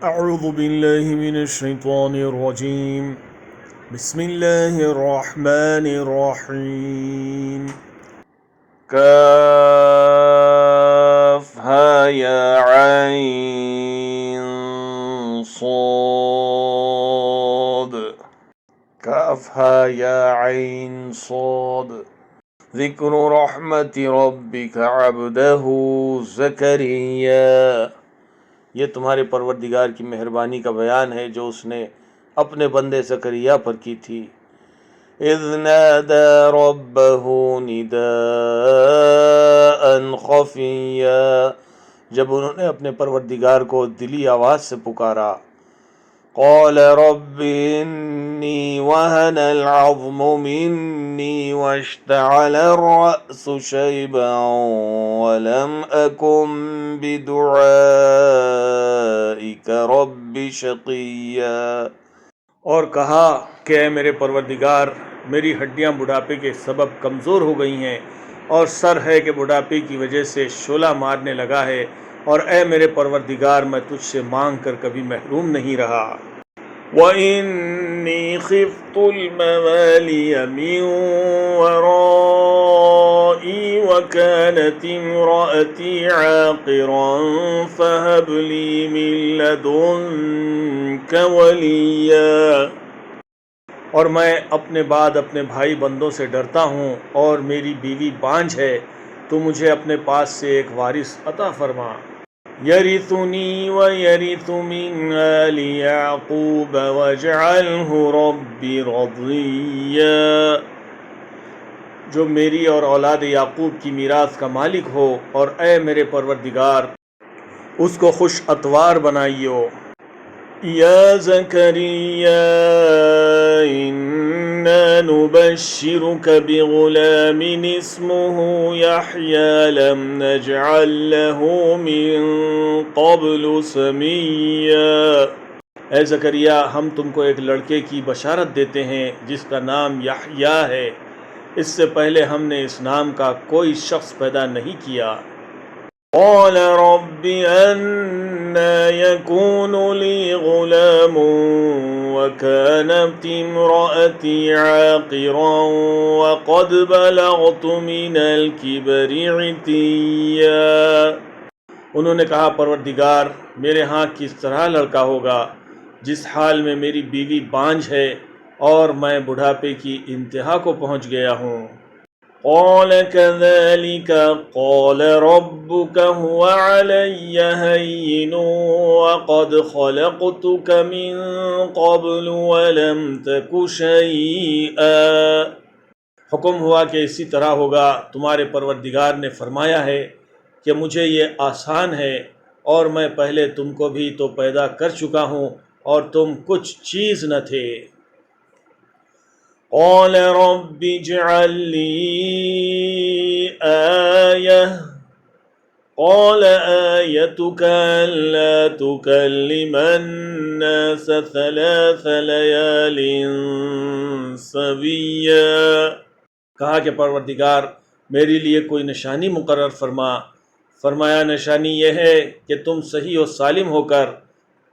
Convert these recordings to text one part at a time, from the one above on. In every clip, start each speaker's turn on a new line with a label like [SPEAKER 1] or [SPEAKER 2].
[SPEAKER 1] أعوذ بالله من الشيطان الرجيم. بسم الله الرحمن الرحيم. كافها يا عين صاد. كافها يا عين صاد. ذكر رحمة ربك عبده زكريا. یہ تمہارے پروردگار کی مہربانی کا بیان ہے جو اس نے اپنے بندے زکریا پر کی تھی۔ اذ نادى ربه نداء خفيا، جب انہوں نے اپنے پروردگار کو دلی آواز سے پکارا۔ قال رب انی وهن العظم منی واشتعل الرأس شیبا ولم اکن بدعائک رب شقیا، اور کہا کہ اے میرے پروردگار، میری ہڈیاں بڑھاپے کے سبب کمزور ہو گئی ہیں اور سر ہے کہ بڑھاپے کی وجہ سے شعلہ مارنے لگا ہے، اور اے میرے پروردگار میں تجھ سے مانگ کر کبھی محروم نہیں رہا۔ وَإِنِّي خِفْتُ الْمَوَالِيَ مِنْ وَرَائِي وَكَانَتِ امْرَأَتِي عَاقِرًا فَهَبْ لِي مِن لَّدُنكَ وَلِيًّا، اور میں اپنے بعد اپنے بھائی بندوں سے ڈرتا ہوں اور میری بیوی بانجھ ہے، تو مجھے اپنے پاس سے ایک وارث عطا فرما۔ یرثنی ویرث من آل یعقوب واجعلہ رب رضیا، جو میری اور اولاد یعقوب کی میراث کا مالک ہو، اور اے میرے پروردگار اس کو خوش اتوار بنائیو۔ یا زکریا انا نبشرک بغلام اسمہ یحیی لم نجعل له من قبل سمیا، اے زکریا ہم تم کو ایک لڑکے کی بشارت دیتے ہیں جس کا نام یحییٰ ہے، اس سے پہلے ہم نے اس نام کا کوئی شخص پیدا نہیں کیا۔ قال رب أَنَّى يَكُونُ لِي غُلَامٌ وَكَانَتِ امْرَأَتِي عَاقِرًا وَقَدْ بَلَغْتُ مِنَ الْكِبَرِ عِتِيًّا، انہوں نے کہا پروردگار میرے ہاں کس طرح لڑکا ہوگا جس حال میں میری بیوی بانجھ ہے اور میں بڑھاپے کی انتہا کو پہنچ گیا ہوں۔ قال كذلك قال ربك هو علي هين وقد خلقتك من قبل ولم تك شيئا، حکم ہوا کہ اسی طرح ہوگا، تمہارے پروردگار نے فرمایا ہے کہ مجھے یہ آسان ہے اور میں پہلے تم کو بھی تو پیدا کر چکا ہوں اور تم کچھ چیز نہ تھے۔ قال رب اجعل لي آية قال آيتك ألا تكلم الناس 3 ليال سويا، کہا کہ پروردگار میرے لیے کوئی نشانی مقرر فرما۔ فرمایا نشانی یہ ہے کہ تم صحیح و سالم ہو کر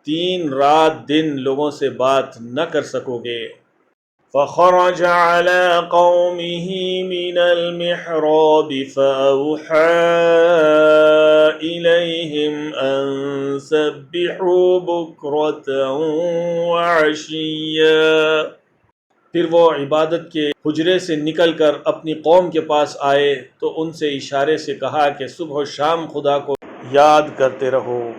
[SPEAKER 1] 3 رات دن لوگوں سے بات نہ کر سکو گے۔ فخرج على قومه من المحراب فأوحى إليهم أن سبحوا بكرة وعشيا، پھر وہ عبادت کے حجرے سے نکل کر اپنی قوم کے پاس آئے تو ان سے اشارے سے کہا کہ صبح و شام خدا کو یاد کرتے رہو۔